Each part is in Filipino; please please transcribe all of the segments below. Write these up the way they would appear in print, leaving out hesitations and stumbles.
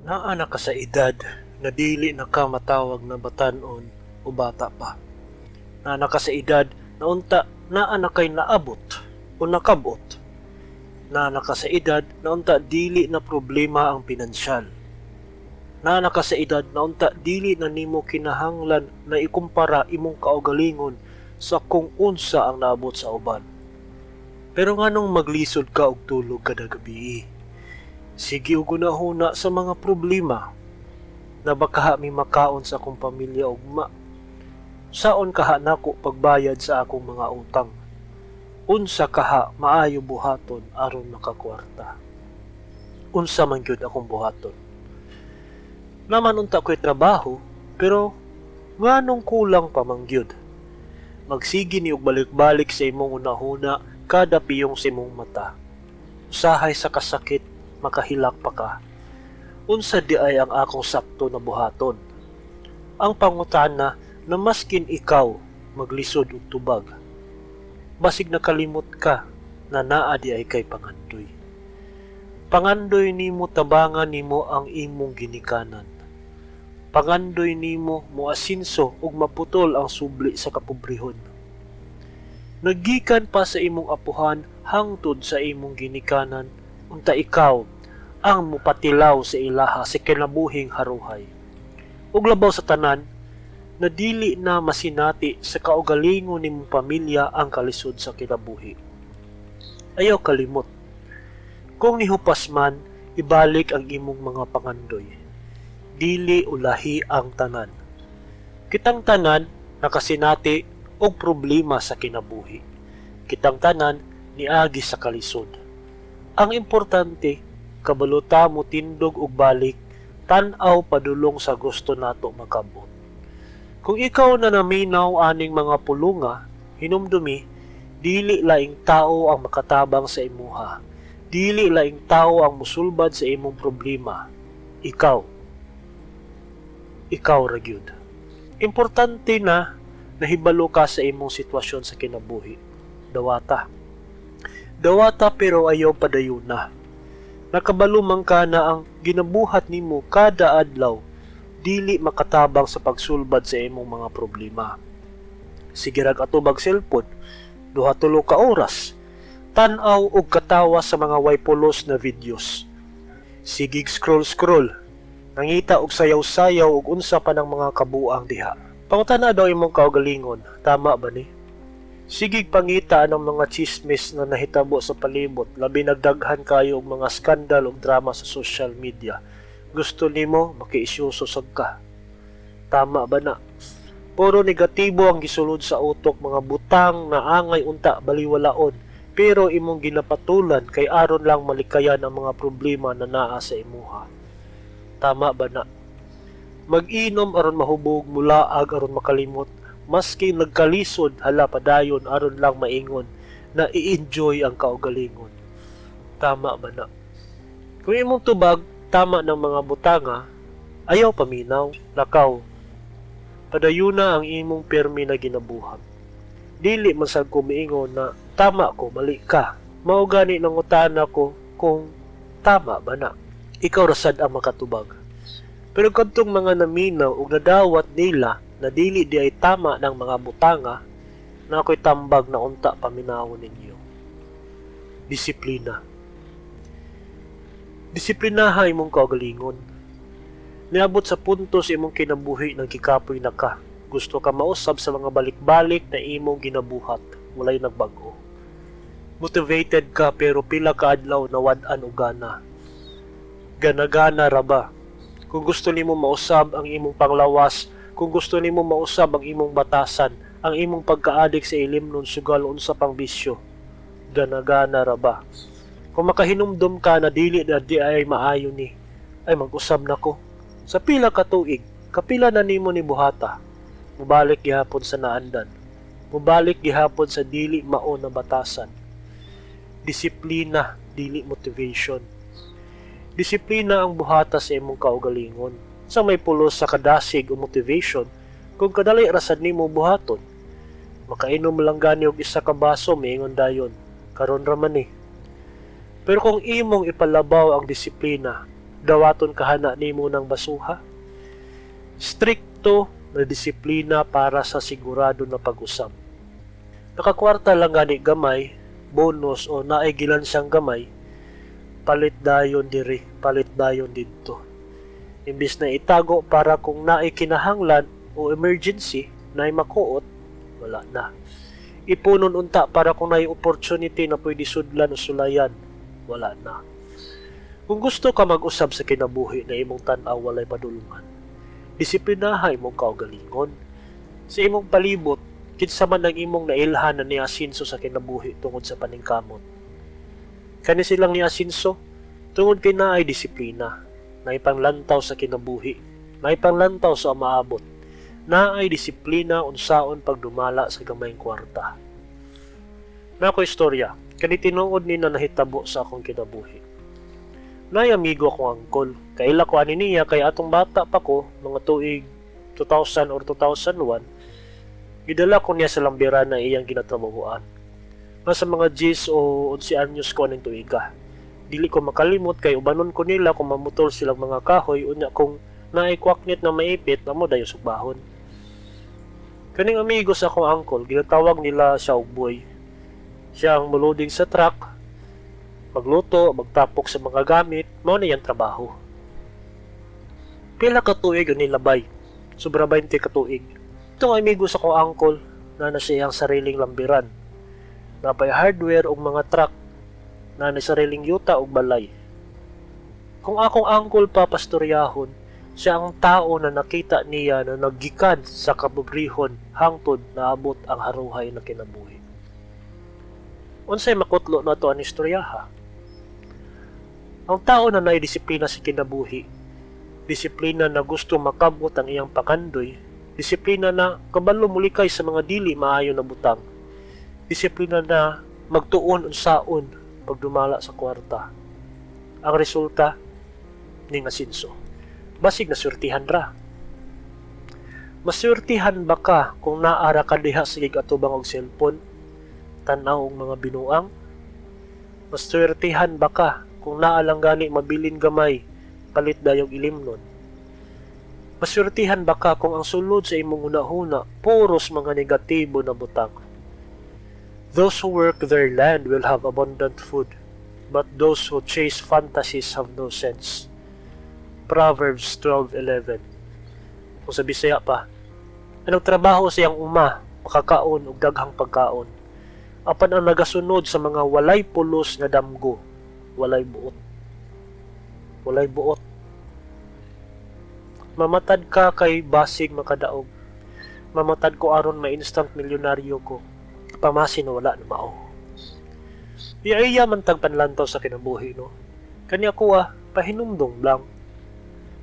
Naa na ka sa edad na dili na ka matawag na batanon o bata pa. Naa na ka sa edad na unta naa na kay naabot o nakabot. Naa na ka sa edad na unta dili na problema ang pinansyal. Naa na ka sa edad na unta dili na nimo kinahanglan na ikumpara imong kaugalingon sa kung unsa ang naabot sa uban. Pero nganong maglisod ka og tulog kada gabi? Sige ug gunahuna sa mga problema na baka mi makaon sa akong pamilya ug saon kaha nako pagbayad sa akong mga utang. Unsa kaha maayo buhaton aron makakwarta. Unsa man gyud akong buhaton. Naman unta ko'y trabaho pero nganong kulang pa man gyud. Magsigi ni og balik-balik sa imong unahuna kada piyong sa imong mata. Usahay sa kasakit makahilak pa ka. Unsa di ay ang akong sakto na buhaton. Ang pangutana na maskin ikaw maglisod og tubag. Basig nakalimot ka na naa di ay kay pangandoy. Pangandoy nimo tabangan nimo ang imong ginikanan. Pangandoy nimo moasinso ug maputol ang subli sa kapobrehon. Naggikan pa sa imong apuhan hangtod sa imong ginikanan unta ikaw ang mupatilaw sa ilaha sa kinabuhing haruhay. Ug labaw sa tanan, na dili na masinati sa kaugalingon nimong pamilya ang kalisod sa kinabuhi. Ayaw kalimot. Kung nihupas man, ibalik ang imong mga pangandoy. Dili ulahi ang tanan. Kitang tanan nakasinati og problema sa kinabuhi. Kitang tanan niagi sa kalisod. Ang importante, kabaluta mo tindog og balik, tan-aw padulong sa gusto nato makabot. Kung ikaw na naminaw aning mga pulunga, hinumdumi, dili laing tao ang makatabang sa imuha. Dili laing tao ang musulbad sa imong problema. Ikaw. Ikaw ra gyud. Importante na nahibalo ka sa imong sitwasyon sa kinabuhi. Dawata. Dawata pero ayaw padayuna. Nakabalumang ka na ang ginabuhat nimo kada adlaw, dili makatabang sa pagsulbad sa imong mga problema. Sige rag atubag cellphone, 2-3 ka oras, tan-aw og katawa sa mga way pulos na videos. Sige scroll, nangita og sayaw-sayaw og unsa pa ng mga kabuang diha. Pangutana daw imong kaugalingon, tama ba ni? Sigig pangita ng mga chismis na nahitabo sa palibot, labi nagdaghan kayo og mga skandal ug drama sa social media. Gusto nimo makiisyusosag ka. Tama ba na? Puro negatibo ang gisulod sa utok, mga butang na angay unta baliwalaon, pero imong ginapatulan kay aron lang malikayan ang mga problema na naa sa imuha. Tama ba na? Mag-inom aron mahubog, mulaag aron makalimot, maski nagkalisod hala padayon aron lang maingon na i-enjoy ang kaugalingon. Tama ba na? Kung imong tubag tama ng mga butanga, ayaw paminaw, lakaw. Padayuna ang imong permi na ginabuhat. Dili man sad ko miingon na tama ko, mali ka. Mao gani nangutana ko kung tama ba na. Ikaw rasad ang makatubag. Pero kadtong mga naminaw ug nadawat nila na dili di ay tama ng mga butanga, na ako'y tambag na unta paminawon ninyo. Disiplina. Disiplinaha imong kaugalingon. Niabot sa puntos imong kinabuhi ng kikapoy na ka. Gusto ka mausab sa mga balik-balik na imong ginabuhat. Walay nagbago. Motivated ka pero pila ka adlaw nawad-an og gana. Gana-gana ra ba? Kung gusto nimo mausab ang imong panglawas, kung gusto nimo mausab ang imong batasan, ang imong pagkaadik sa ilimnon sugal unsa pang bisyo, gana-gana ra ba? Kung makahinumdum ka na dili na di ay maayo ni, ay mag-usab na ko. Sa pila ka tuig, kapila na nimo ni buhata, mubalik gihapon sa naandan, mubalik gihapon sa dili mao na batasan. Disiplina, dili motivation. Disiplina ang buhata sa imong kaugalingon. Sa may pulos sa kadasig o motivation, kung kadali rasad nimo buhaton, makainom lang gani og isa ka baso, miingon dayon, karon ra man eh. Pero kung imong ipalabaw ang disiplina, dawaton kahana nimo ng basuha. Strikto na disiplina para sa sigurado na pag-usab. Nakakwarta lang gani gamay, bonus o naay gilansang gamay, palit dayon diri, palit dayon didto. Imbis na itago para kung naay kinahanglan o emergency naay makuot, wala na. Ipunon unta para kung naay opportunity na pwede sudlan o sulayan, wala na. Kung gusto ka mag-usab sa kinabuhi na imong tan-aw walay padulungan, disiplinahay imong kaugalingon. Sa imong palibot, kinsa man ang imong nailhan na ni Asinso sa kinabuhi tungod sa paningkamot. Kani silang ni Asinso, tungod kay naay disiplina, naipanglantaw sa kinabuhi, naipanglantaw sa maabot, naay disiplina unsaon pagdumala sa gamayng kwarta. Nako istorya, kani tinuod ni na nahitabo sa akong kinabuhi. Nay amigo akong angkol, kaila ko ani niya kay atong bata pa ko, mga tuig 2000 or 2001, gidala ko niya sa lambiran na iyang ginatrabahoan. Nasa mga 10 o 11 anyos ko aning tuiga. Dili ko makalimot kay ubanon ko nila kung mamutol silang mga kahoy unya kung naikwaknit na maipit na mo dayo sugbahon. Kaning amigo sa akong angkol, ginatawag nila siya og boy. Siya ang muluding sa truck, magluto, magtapok sa mga gamit, mao na iyang trabaho. Pila ka tuig ang nilabay, sobra 20 ka tuig. Itong amigo sa akong angkol na nasiyang sariling lambiran, napay hardware og mga truck, na sariling yuta og balay. Kung akong angkol pa pastoryahon, siya ang tao na nakita niya na naggikan sa kabubrihon hangtod na abot ang haruhay na kinabuhi. Unsay makutlo na to ang istoryaha? Ang tao na naidisiplina sa kinabuhi, disiplina na gusto makabot ang iyang pakandoy, disiplina na kabalo mulikay sa mga dili maayo na butang, disiplina na magtuon unsaon pagdumala sa kwarta. Ang resulta ning Asinso, basig na surtihan ra. Masurtihan ba ka kung naara ka diha sa gigatubang og cellphone, tan-aw og mga binuang? Masurtihan ba ka kung naalang gani mabilin gamay, palit dayog ilimnon? Masurtihan ba ka kung ang sulod sa imong hunahuna puros mga negatibo na butang? Those who work their land will have abundant food, but those who chase fantasies have no sense. Proverbs 12:11. Kung sa Bisaya pa, anong trabaho siyang uma, makakaon og daghang pagkaon, apan ang nagasunod sa mga walay pulos nga damgo, walay buot. Walay buot. Mamatad ka kay basig makadaog. Mamatad ko aron ma-instant milyonaryo ko. Pamasin na wala na mao. Iya man tag panlantaw sa kinabuhi, no? Kani ako pahinumdong lang.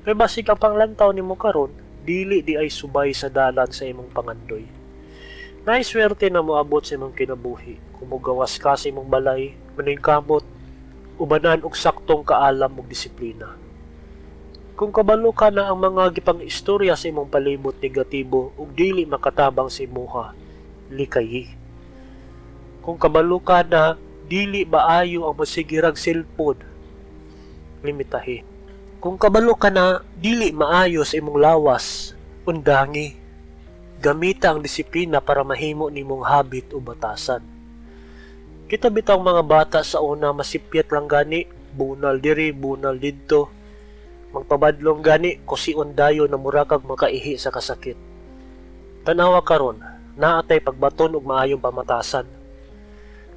Kay basig ang panglantaw nimo karon, dili di ay subay sa dalan sa imong pangandoy. Naiswerte na moabot sa imong kinabuhi kung mogawas ka sa imong balay, maningkamot, ubanan og saktong kaalam ug disiplina. Kung kabalo ka na ang mga gipang istorya sa imong palibot negatibo ug dili makatabang sa imuha, likayi. Kung kabalo ka na dili maayo ang masigirag cellphone, limitahi. Kung kabalo ka na dili maayo sa imong lawas, undangi. Gamita ang disiplina para mahimo nimong habit o batasan. Kita bitang mga bata sa una masipyat lang gani, bunal diri, bunal didto. Magpabadlong gani, kusion dayo na murakag makaihi sa kasakit. Tanawa karon, naatay pagbaton ug maayong pamatasan.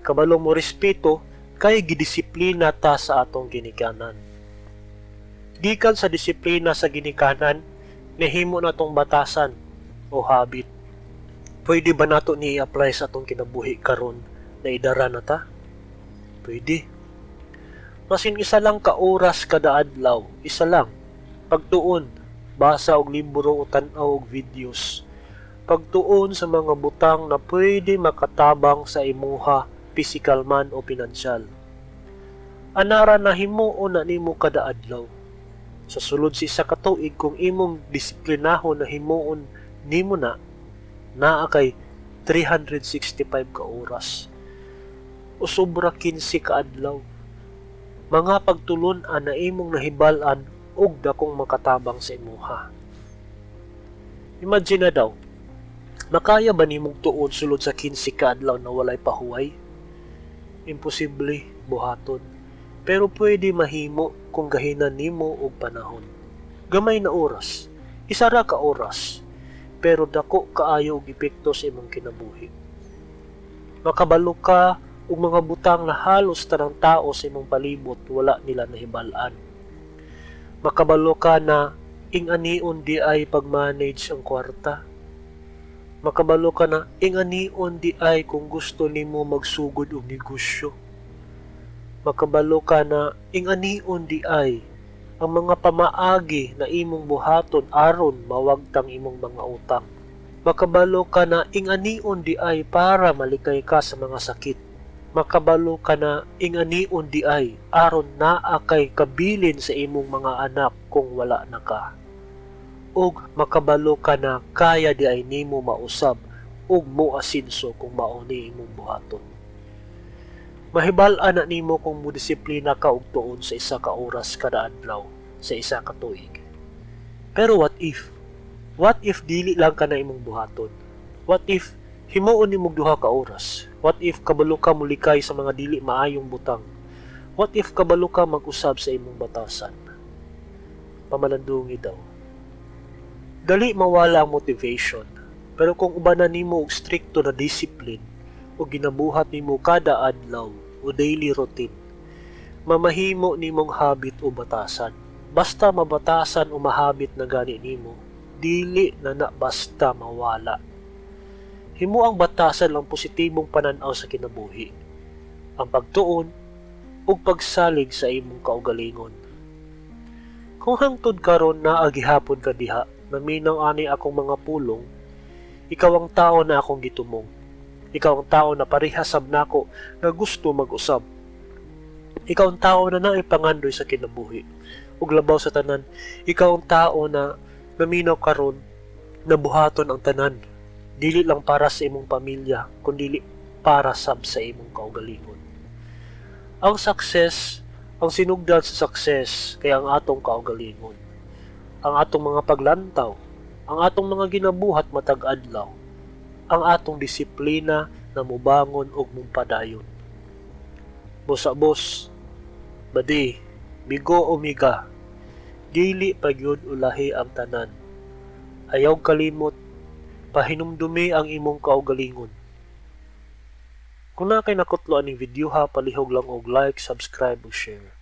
Kabalo mo respeto, kay gidisiplina ta sa atong ginikanan. Gikan sa disiplina sa ginikanan, nahimo na tong batasan o habit. Pwede ba nato ni i-apply sa atong kinabuhi karon na idara na ta? Pwede. Masin isa lang ka oras kada adlaw, isa lang. Pagtuon, basa og libro o tan-aw og videos. Pagtuon sa mga butang na pwede makatabang sa imuha, physical man o pinansyal. Anara na himuon na nimo kada adlaw. Sa sulod sa isa ka tuig kung imong disiplinahon na himuon nimo na, naa kay 365 ka oras. O sobra 15 ka adlaw. Mga pagtulon na imong nahibalan og dakong makatabang sa imuha. Imagine na daw, makaya ba nimong tuon sulod sa 15 ka adlaw na walay pahuway? Imposible, buhaton. Pero pwede mahimo kung gahinan nimo og panahon. Gamay na oras, isa ra ka oras, pero dako kaayo og epekto sa imong kinabuhi. Makabalo ka og mga butang na halos tanang tao sa imong palibot wala nila nahibal-an. Makabalo ka na ing-anion di ay pag-manage ang kwarta. Makabalo ka na ing-anion di ay kung gusto nimo magsugod og negosyo. Makabalo ka na ing-anion di ay ang mga pamaagi na imong buhaton aron mawagtang imong mga utang. Makabalo ka na ing-anion di ay para malikay ka sa mga sakit. Makabalo ka na ing-anion di ay aron naa kay kabilin sa imong mga anak kung wala na ka. Ug makabalo ka na kaya di ay nimo mausab ug moasinso kung mauni imong buhaton. Mahibal-an na nimo kung modisiplina ka og tuon sa isa ka oras kada adlaw sa isa ka tuig. Pero what if? What if dili lang ka na imong buhaton? What if himuon nimo duha ka oras? What if kabalo ka mulikay sa mga dili maayong butang? What if kabalo ka mag-usab sa imong batasan? Pamalandungi daw. Dali mawala ang motivation, pero kung ubanan nimo og strikto na discipline o ginabuhat nimo kada adlaw o daily routine, mamahimo nimong habit o batasan. Basta mabatasan o mahabit na gani nimo, dili na basta mawala. Himo ang batasan lang positibong pananaw sa kinabuhi, ang pagtuon ug pagsalig sa imong kaugalingon. Kung hangtod karon na agihapon ka diha, naminaw ani akong mga pulong, ikaw ang tao na akong gitumong. Ikaw ang tao na parehasab nako na gusto mag-usab. Ikaw ang tao na naipangandoy sa kinabuhi. Ug labaw sa tanan, ikaw ang tao na naminaw karon na buhaton ang tanan. Dili lang para sa imong pamilya, kundi para sab sa imong kaugalingon. Ang success, ang sinugdan sa success kay ang atong kaugalingon. Ang atong mga paglantaw, ang atong mga ginabuhat matag adlaw, ang atong disiplina na mubangon og mupadayon. Bosa-bos, badi, bigo o miga, dili pagyud ulahi ang tanan. Ayaw kalimot, pahinumdumi ang imong kaugalingon. Kung na kay nakutlo aning video ha, palihog lang og like, subscribe ug share.